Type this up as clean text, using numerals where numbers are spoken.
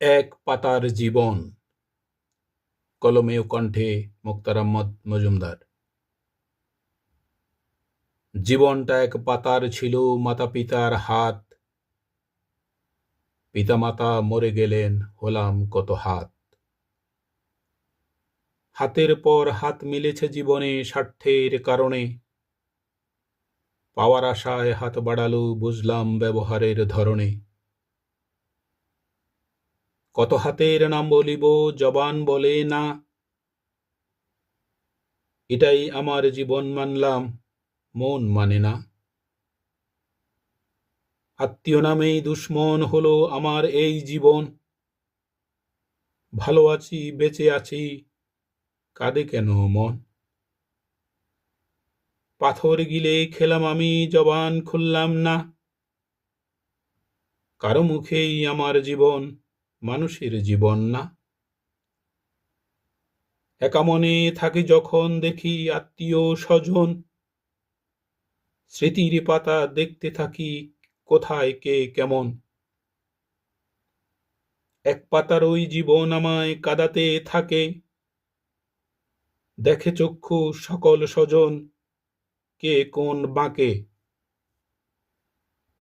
এক পাতার জীবন। কলমে ও কণ্ঠে মোক্তার আহমদ মজুমদার। জীবনটা এক পাতার ছিল মাতা পিতার হাত, পিতামাতা মরে গেলেন, হলাম কত হাত। হাতের পর হাত মিলেছে জীবনে স্বার্থের কারণে, পাওয়ার আশায় হাত বাড়ালো বুঝলাম ব্যবহারের ধরনে। কত হাতের নাম বলিব জবান বলে না, এটাই আমার জীবন মানলাম, মন মানে না। আত্মীয় নামেই দুশ্মন হলো আমার এই জীবন, ভালো আছি বেঁচে আছি কাঁদে কেন মন। পাথর গিলে খেলাম আমি জবান খুললাম না, কারো মুখেই আমার জীবন মানুষের জীবন না। একা মনে থাকি যখন দেখি আত্মীয় স্বজন, স্মৃতির পাতা দেখতে থাকি কোথায় কে কেমন। এক পাতার ওই জীবন আমায় কাঁদাতে থাকে, দেখে চক্ষু সকল স্বজন কে কোন বাঁকে।